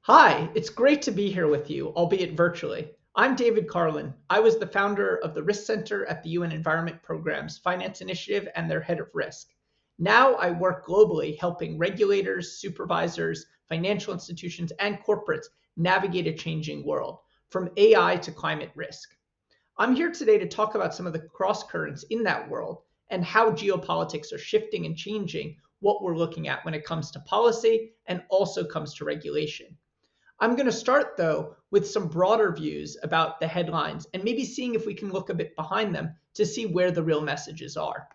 Hi, it's great to be here with you, albeit virtually. I'm David Carlin. I was the founder of the Risk Center at the UN Environment Programme's Finance Initiative and their head of risk. Now I work globally helping regulators, supervisors, financial institutions, and corporates navigate a changing world, from AI to climate risk. I'm here today to talk about some of the cross currents in that world and how geopolitics are shifting and changing what we're looking at when it comes to policy and also comes to regulation. I'm going to start, though, with some broader views about the headlines and maybe seeing if we can look a bit behind them to see where the real messages are.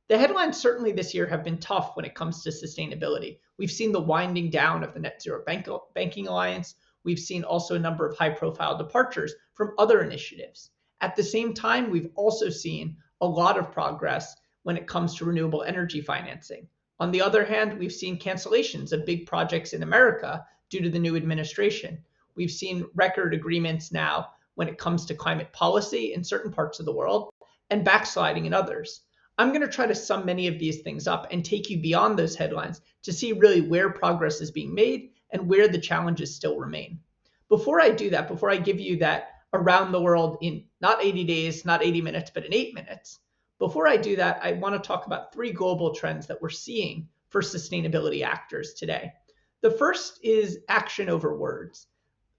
The headlines certainly this year have been tough when it comes to sustainability. We've seen the winding down of the Net Zero Banking Alliance. We've seen also a number of high profile departures from other initiatives. At the same time, we've also seen a lot of progress when it comes to renewable energy financing. On the other hand, we've seen cancellations of big projects in America due to the new administration. We've seen record agreements now when it comes to climate policy in certain parts of the world and backsliding in others. I'm going to try to sum many of these things up and take you beyond those headlines to see really where progress is being made and where the challenges still remain. Before I do that, before I give you that around the world in not 80 days, not 80 minutes, but in 8 minutes, before I do that, I want to talk about three global trends that we're seeing for sustainability actors today. The first is action over words.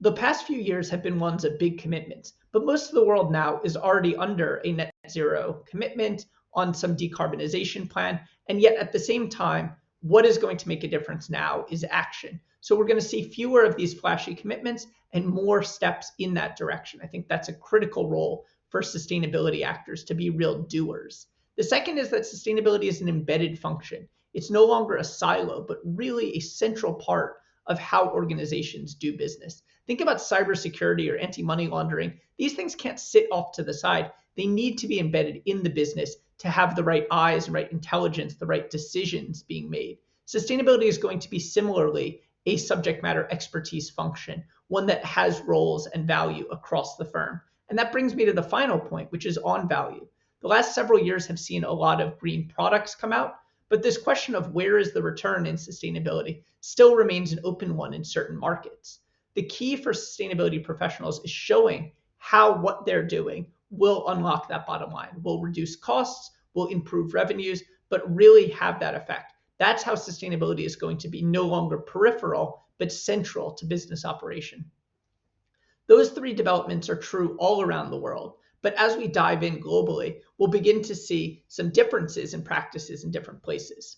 The past few years have been ones of big commitments, but most of the world now is already under a net zero commitment on some decarbonization plan. And yet at the same time, what is going to make a difference now is action. So we're going to see fewer of these flashy commitments and more steps in that direction. I think that's a critical role for sustainability actors to be real doers. The second is that sustainability is an embedded function. It's no longer a silo, but really a central part of how organizations do business. Think about cybersecurity or anti-money laundering. These things can't sit off to the side. They need to be embedded in the business to have the right eyes, right intelligence, the right decisions being made. Sustainability is going to be similarly a subject matter expertise function, one that has roles and value across the firm. And that brings me to the final point, which is on value. The last several years have seen a lot of green products come out, but this question of where is the return in sustainability still remains an open one in certain markets. The key for sustainability professionals is showing how what they're doing will unlock that bottom line, will reduce costs, will improve revenues, but really have that effect. That's how sustainability is going to be no longer peripheral, but central to business operation. Those three developments are true all around the world. But as we dive in globally, we'll begin to see some differences in practices in different places.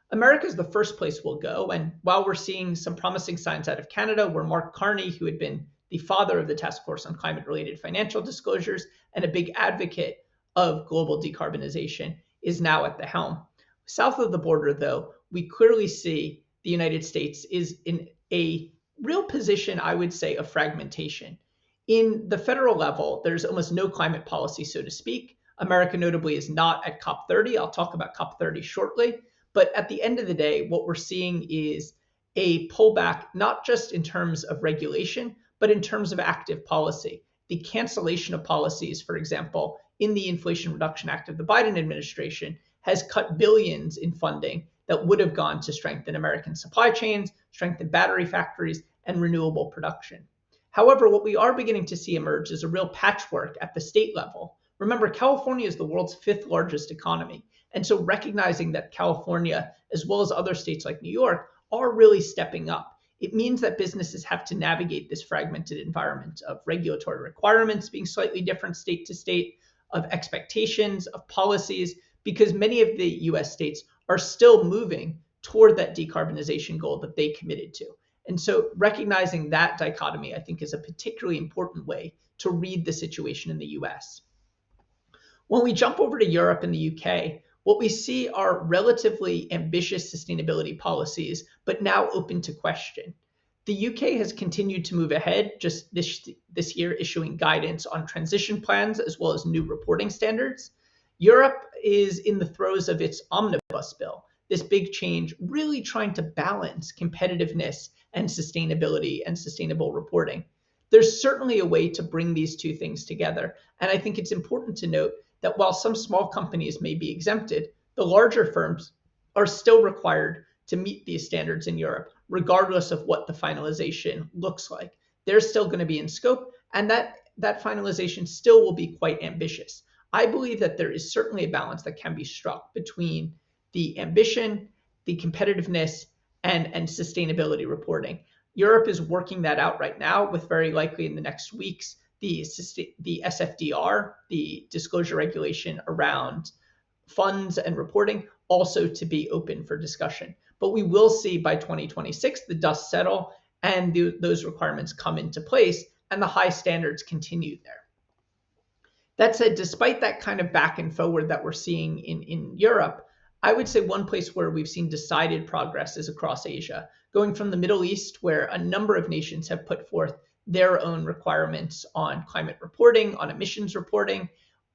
America is the first place we'll go. And while we're seeing some promising signs out of Canada, where Mark Carney, who had been the father of the Task Force on Climate-Related Financial Disclosures and a big advocate of global decarbonization, is now at the helm. South of the border, though, we clearly see the United States is in a real position, I would say, of fragmentation. In the federal level, there's almost no climate policy, so to speak. America notably is not at COP30. I'll talk about COP30 shortly. But at the end of the day, what we're seeing is a pullback, not just in terms of regulation, but in terms of active policy. The cancellation of policies, for example, in the Inflation Reduction Act of the Biden administration has cut billions in funding that would have gone to strengthen American supply chains, strengthen battery factories, and renewable production. However, what we are beginning to see emerge is a real patchwork at the state level. Remember, California is the world's fifth largest economy. And so recognizing that California, as well as other states like New York, are really stepping up. It means that businesses have to navigate this fragmented environment of regulatory requirements being slightly different state to state, of expectations, of policies, because many of the US states are still moving toward that decarbonization goal that they committed to. And so recognizing that dichotomy, I think, is a particularly important way to read the situation in the US. When we jump over to Europe and the UK, what we see are relatively ambitious sustainability policies, but now open to question. The UK has continued to move ahead, just this year issuing guidance on transition plans as well as new reporting standards. Europe is in the throes of its omnibus bill, this big change, really trying to balance competitiveness and sustainability and sustainable reporting. There's certainly a way to bring these two things together. And I think it's important to note that while some small companies may be exempted, the larger firms are still required to meet these standards in Europe, regardless of what the finalization looks like. They're still going to be in scope, and that finalization still will be quite ambitious. I believe that there is certainly a balance that can be struck between the ambition, the competitiveness, and sustainability reporting. Europe is working that out right now, with very likely in the next weeks the SFDR, the disclosure regulation around funds and reporting, also to be open for discussion. But we will see by 2026 the dust settle and those requirements come into place and the high standards continue there. That said, despite that kind of back and forward that we're seeing in Europe, I would say one place where we've seen decided progress is across Asia, going from the Middle East, where a number of nations have put forth their own requirements on climate reporting, on emissions reporting,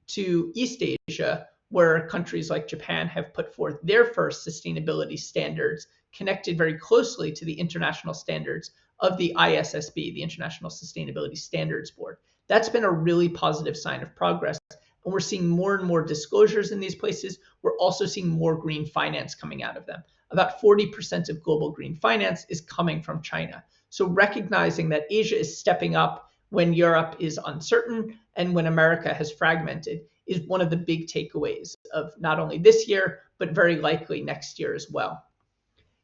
to East Asia, where countries like Japan have put forth their first sustainability standards connected very closely to the international standards of the ISSB, the International Sustainability Standards Board. That's been a really positive sign of progress. And we're seeing more and more disclosures in these places. We're also seeing more green finance coming out of them. About 40% of global green finance is coming from China. So recognizing that Asia is stepping up when Europe is uncertain and when America has fragmented is one of the big takeaways of not only this year, but very likely next year as well.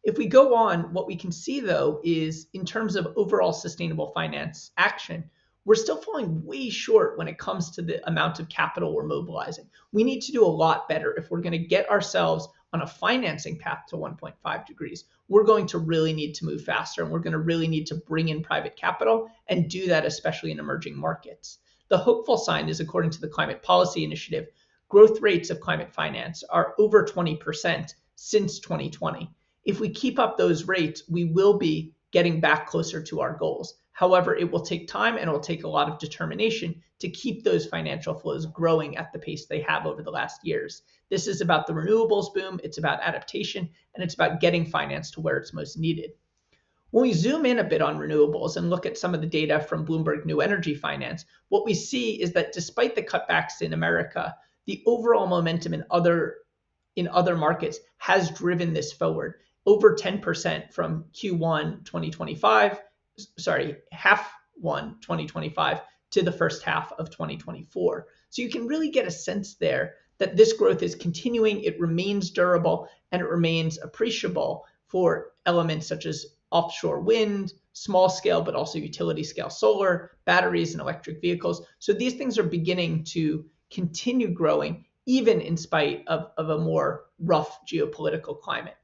If we go on, what we can see though is in terms of overall sustainable finance action, we're still falling way short when it comes to the amount of capital we're mobilizing. We need to do a lot better if we're going to get ourselves on a financing path to 1.5 degrees. We're going to really need to move faster, and we're going to really need to bring in private capital and do that, especially in emerging markets. The hopeful sign is, according to the Climate Policy Initiative, growth rates of climate finance are over 20% since 2020. If we keep up those rates, we will be getting back closer to our goals. However, it will take time and it will take a lot of determination to keep those financial flows growing at the pace they have over the last years. This is about the renewables boom, it's about adaptation, and it's about getting finance to where it's most needed. When we zoom in a bit on renewables and look at some of the data from Bloomberg New Energy Finance, what we see is that despite the cutbacks in America, the overall momentum in other markets has driven this forward. Over 10% from Q1 2025, half 1 2025 to the first half of 2024. So you can really get a sense there that this growth is continuing, it remains durable, and it remains appreciable for elements such as offshore wind, small scale, but also utility scale solar, batteries, and electric vehicles. So these things are beginning to continue growing, even in spite of a more rough geopolitical climate.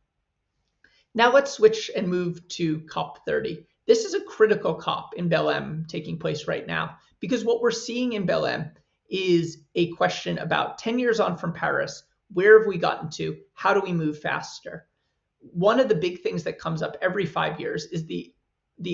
Now let's switch and move to COP30. This is a critical COP in Belém taking place right now, because what we're seeing in Belém is a question about 10 years on from Paris, where have we gotten to? How do we move faster? One of the big things that comes up every 5 years is the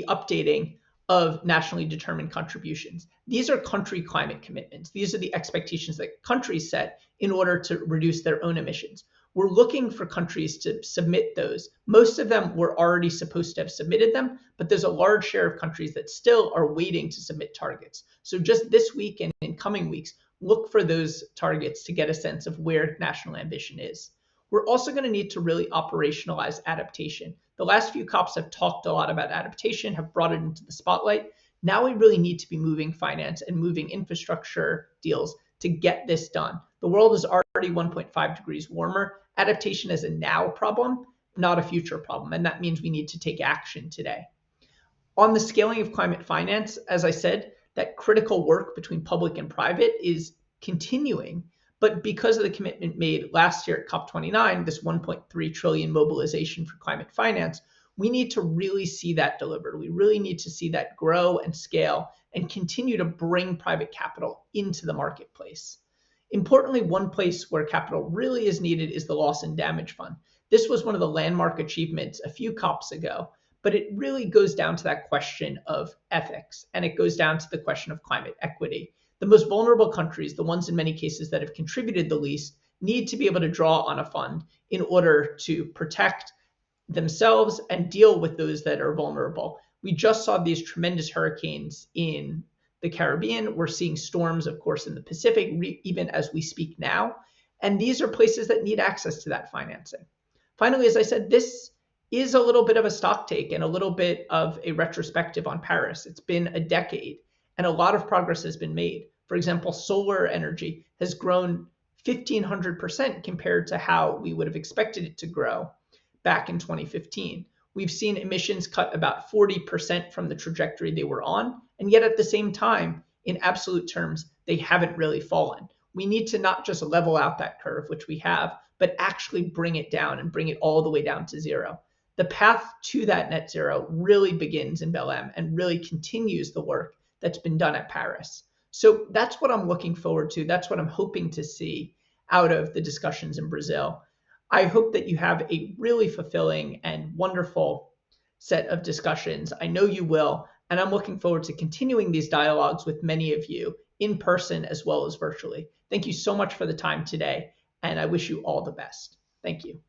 updating of nationally determined contributions. These are country climate commitments. These are the expectations that countries set in order to reduce their own emissions. We're looking for countries to submit those. Most of them were already supposed to have submitted them, but there's a large share of countries that still are waiting to submit targets. So just this week and in coming weeks, look for those targets to get a sense of where national ambition is. We're also going to need to really operationalize adaptation. The last few COPs have talked a lot about adaptation, have brought it into the spotlight. Now we really need to be moving finance and moving infrastructure deals to get this done. The world is already 1.5 degrees warmer. Adaptation is a now problem, not a future problem, and that means we need to take action today. On the scaling of climate finance, as I said, that critical work between public and private is continuing, but because of the commitment made last year at COP29, this 1.3 trillion mobilization for climate finance, we need to really see that delivered. We really need to see that grow and scale and continue to bring private capital into the marketplace. Importantly, one place where capital really is needed is the Loss and Damage Fund. This was one of the landmark achievements a few COPs ago, but it really goes down to that question of ethics, and it goes down to the question of climate equity. The most vulnerable countries, the ones in many cases that have contributed the least, need to be able to draw on a fund in order to protect themselves and deal with those that are vulnerable. We just saw these tremendous hurricanes in the Caribbean. We're seeing storms, of course, in the Pacific, even as we speak now. And these are places that need access to that financing. Finally, as I said, this is a little bit of a stock take and a little bit of a retrospective on Paris. It's been a decade and a lot of progress has been made. For example, solar energy has grown 1,500% compared to how we would have expected it to grow back in 2015. We've seen emissions cut about 40% from the trajectory they were on, and yet at the same time, in absolute terms, they haven't really fallen. We need to not just level out that curve, which we have, but actually bring it down and bring it all the way down to zero. The path to that net zero really begins in Belém and really continues the work that's been done at Paris. So that's what I'm looking forward to. That's what I'm hoping to see out of the discussions in Brazil. I hope that you have a really fulfilling and wonderful set of discussions. I know you will, and I'm looking forward to continuing these dialogues with many of you in person as well as virtually. Thank you so much for the time today, and I wish you all the best. Thank you.